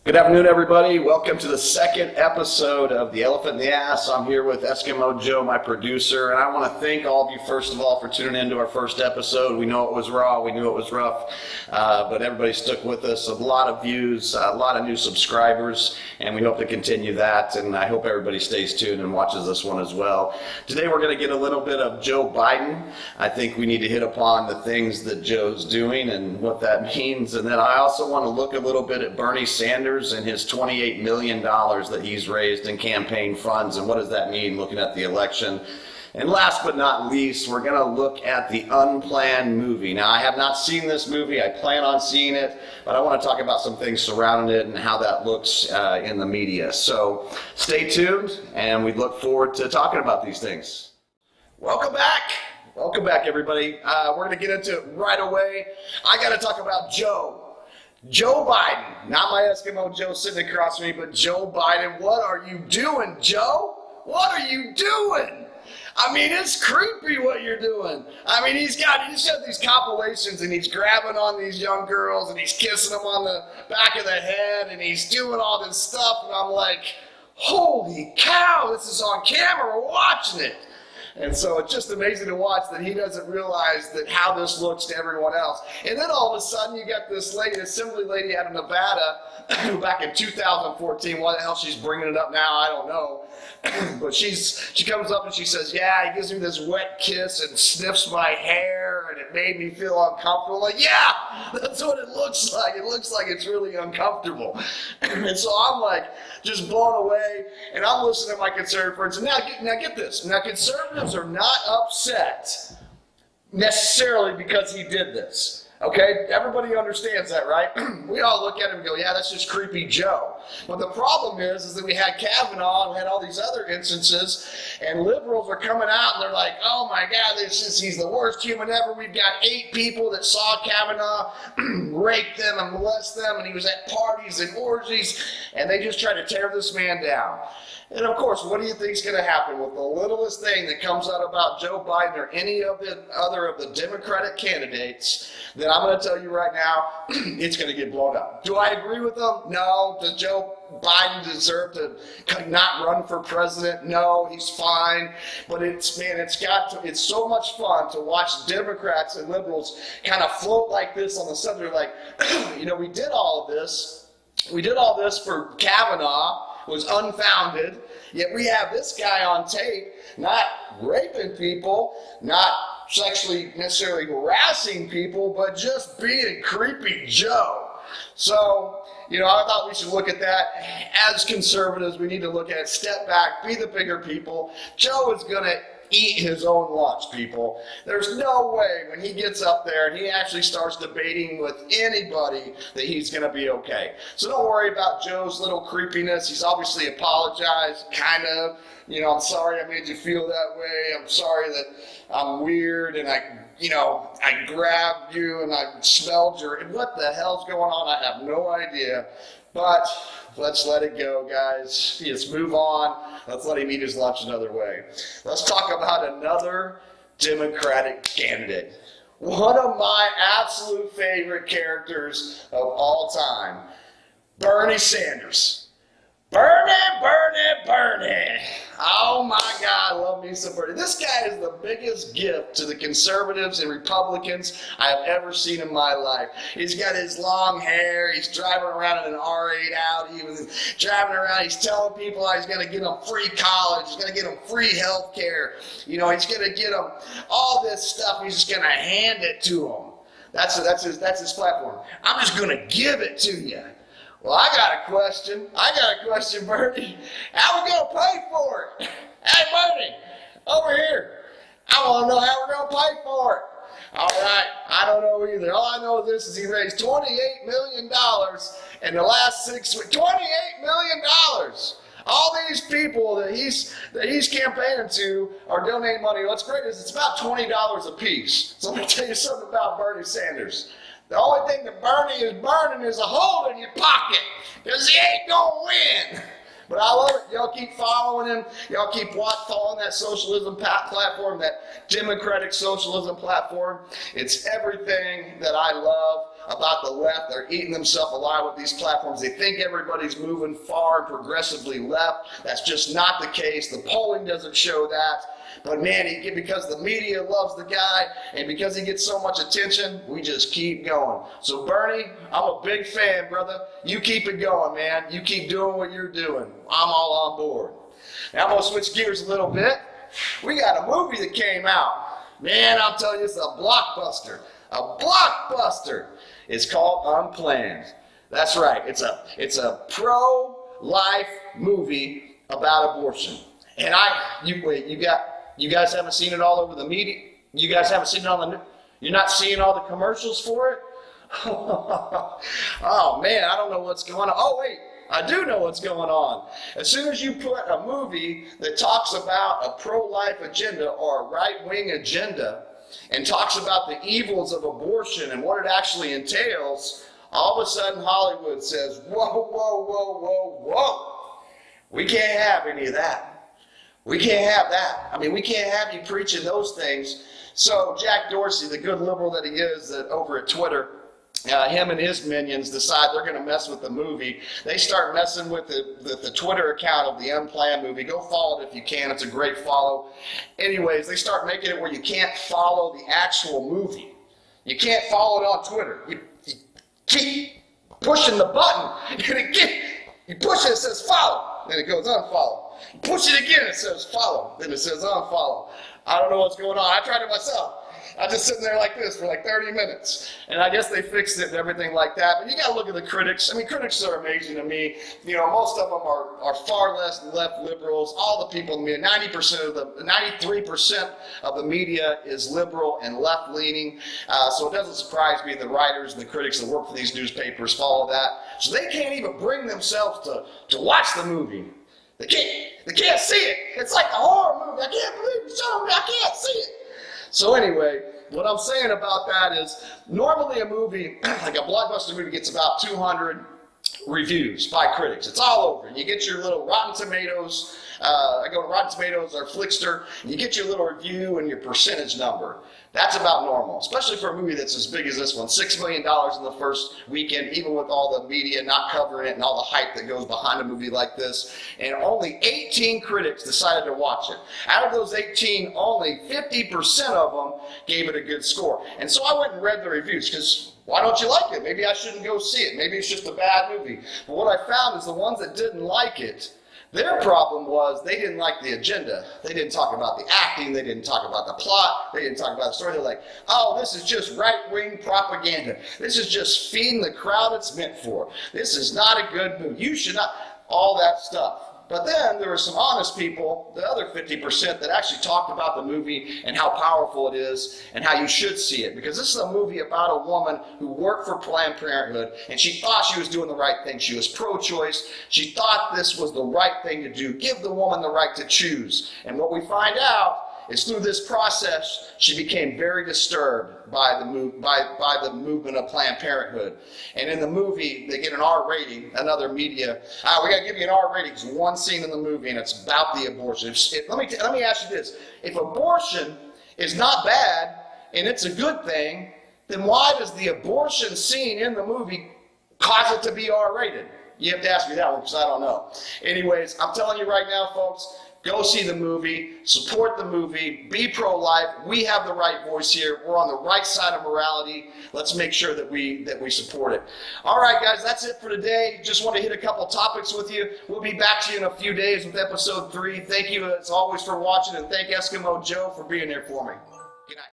Good afternoon, everybody. Welcome to the second episode of the Elephant and the Ass. I'm here with Eskimo Joe, my producer, and I want to thank all of you, first of all, for tuning in to our first episode. We know it was raw, we knew it was rough, but everybody stuck with us. A lot of views, a lot of new subscribers, and we hope to continue that, and I hope everybody stays tuned and watches this one as well. Today we're going to get a little bit of Joe Biden. I think we need to hit upon the things that Joe's doing and what that means, and then I also want to look a little bit at Bernie Sanders and his $28 million that he's raised in campaign funds, and what does that mean looking at the election. And last but not least, we're going to look at the Unplanned movie. Now, I have not seen this movie. I plan on seeing it, but I want to talk about some things surrounding it and how that looks in the media. So stay tuned, and we look forward to talking about these things. Welcome back. Welcome back, everybody. We're going to get into it right away. I got to talk about Joe Biden, not my Eskimo Joe sitting across from me, but Joe Biden. What are you doing, Joe? What are you doing? I mean, it's creepy what you're doing. I mean, he's got these compilations and he's grabbing on these young girls and he's kissing them on the back of the head and he's doing all this stuff, and I'm like, holy cow, this is on camera, we're watching it. And so it's just amazing to watch that he doesn't realize that how this looks to everyone else. And then all of a sudden you got this lady, assembly lady out of Nevada, back in 2014. Why the hell she's bringing it up now, I don't know. But she comes up and she says, yeah, he gives me this wet kiss and sniffs my hair and it made me feel uncomfortable. Like, yeah, that's what it looks like. It looks like it's really uncomfortable. And so I'm like just blown away, and I'm listening to my conservative friends. And now get this. Now, conservatives are not upset necessarily because he did this. Okay, everybody understands that, right? We all look at him and go, yeah, that's just creepy Joe. But the problem is that we had Kavanaugh and we had all these other instances, and liberals are coming out and they're like, oh my God, he's the worst human ever. We've got 8 people that saw Kavanaugh rape them and molest them, and he was at parties and orgies, and they just try to tear this man down. And of course, what do you think is going to happen with the littlest thing that comes out about Joe Biden or any of the other of the Democratic candidates? Then I'm going to tell you right now, it's going to get blown up. Do I agree with them? No. Does Joe Biden deserve to not run for president? No, he's fine. But it's so much fun to watch Democrats and liberals kind of float like this on the subject, like, we did all of this. We did all this for Kavanaugh. Was unfounded, yet we have this guy on tape not raping people, not sexually necessarily harassing people, but just being creepy Joe. So, I thought we should look at that. As conservatives, we need to look at it, step back, be the bigger people. Joe is going to eat his own lunch, people. There's no way when he gets up there and he actually starts debating with anybody that he's going to be okay. So don't worry about Joe's little creepiness. He's obviously apologized, kind of. I'm sorry I made you feel that way. I'm sorry that I'm weird and I grabbed you and I smelled what the hell's going on? I have no idea. But let's let it go, guys. Let's move on. Let's let him eat his lunch another way. Let's talk about another Democratic candidate. One of my absolute favorite characters of all time, Bernie Sanders. Bernie. Oh my God, I love me some Bernie. This guy is the biggest gift to the conservatives and Republicans I have ever seen in my life. He's got his long hair. He's driving around in an R8 Audi. He was driving around. He's telling people how he's going to get them free college. He's going to get them free health care. He's going to get them all this stuff. He's just going to hand it to them. That's his platform. I'm just going to give it to you. Well, I got a question, Bernie. How are we going to pay for it? Hey, Bernie, over here. I want to know how we're going to pay for it. All right, I don't know either. All I know is he raised $28 million in the last 6 weeks. $28 million. All these people that he's campaigning to are donating money. What's great is it's about $20 a piece. So let me tell you something about Bernie Sanders. The only thing that Bernie is burning is a hole in your pocket, because he ain't going to win. But I love it. Y'all keep following him. Y'all keep following that socialism platform, that democratic socialism platform. It's everything that I love. about the left. They're eating themselves alive with these platforms. They think everybody's moving far and progressively left. That's just not the case. The polling doesn't show that. But man, because the media loves the guy and because he gets so much attention, we just keep going. So Bernie, I'm a big fan, brother. You keep it going, man. You keep doing what you're doing. I'm all on board. Now I'm going to switch gears a little bit. We got a movie that came out. Man, I'm telling you, it's a blockbuster. A blockbuster. It's called Unplanned. That's right. It's a pro-life movie about abortion. And you guys haven't seen it all over the media? You guys haven't seen it on the, you're not seeing all the commercials for it? Oh man, I don't know what's going on. Oh wait, I do know what's going on. As soon as you put a movie that talks about a pro-life agenda or a right-wing agenda and talks about the evils of abortion and what it actually entails, all of a sudden Hollywood says, whoa, whoa, whoa, whoa, whoa. We can't have any of that. We can't have that. I mean, we can't have you preaching those things. So Jack Dorsey, the good liberal that he is over at Twitter, him and his minions decide they're going to mess with the movie. They start messing with the Twitter account of the Unplanned movie. Go follow it if you can. It's a great follow. Anyways, they start making it where you can't follow the actual movie. You can't follow it on Twitter. You keep pushing the button, and you push it, it says follow, then it goes unfollow. You push it again, it says follow, then it says unfollow. I don't know what's going on. I tried it myself. I was just sitting there like this for like 30 minutes. And I guess they fixed it and everything like that. But you got to look at the critics. I mean, critics are amazing to me. You know, most of them are far less left liberals. All the people in the media, 93% of the media is liberal and left-leaning. So it doesn't surprise me the writers and the critics that work for these newspapers follow that. So they can't even bring themselves to watch the movie. They can't see it. It's like a horror movie. I can't believe you're showing me. I can't see it. So anyway, what I'm saying about that is normally a movie, like a blockbuster movie, gets about 200 reviews by critics. It's all over. And you get your little Rotten Tomatoes. I go to Rotten Tomatoes or Flickster, and you get your little review and your percentage number. That's about normal, especially for a movie that's as big as this one. $6 million in the first weekend, even with all the media not covering it and all the hype that goes behind a movie like this. And only 18 critics decided to watch it. Out of those 18, only 50% of them gave it a good score. And so I went and read the reviews because why don't you like it? Maybe I shouldn't go see it. Maybe it's just a bad movie. But what I found is the ones that didn't like it, their problem was they didn't like the agenda. They didn't talk about the acting. They didn't talk about the plot. They didn't talk about the story. They're like, oh, this is just right-wing propaganda. This is just feeding the crowd it's meant for. This is not a good movie. You should not, all that stuff. But then there were some honest people, the other 50%, that actually talked about the movie and how powerful it is and how you should see it. Because this is a movie about a woman who worked for Planned Parenthood and she thought she was doing the right thing. She was pro-choice. She thought this was the right thing to do. Give the woman the right to choose. And what we find out is through this process, she became very disturbed by the movement of Planned Parenthood. And in the movie, they get an R rating. Another media, we got to give you an R rating. It's one scene in the movie, and it's about the abortion. Let me ask you this: if abortion is not bad and it's a good thing, then why does the abortion scene in the movie cause it to be R rated? You have to ask me that one because I don't know. Anyways, I'm telling you right now, folks. Go see the movie, support the movie, be pro-life. We have the right voice here. We're on the right side of morality. Let's make sure that we support it. All right, guys, that's it for today. Just want to hit a couple topics with you. We'll be back to you in a few days with episode 3. Thank you, as always, for watching, and thank Eskimo Joe for being here for me. Good night.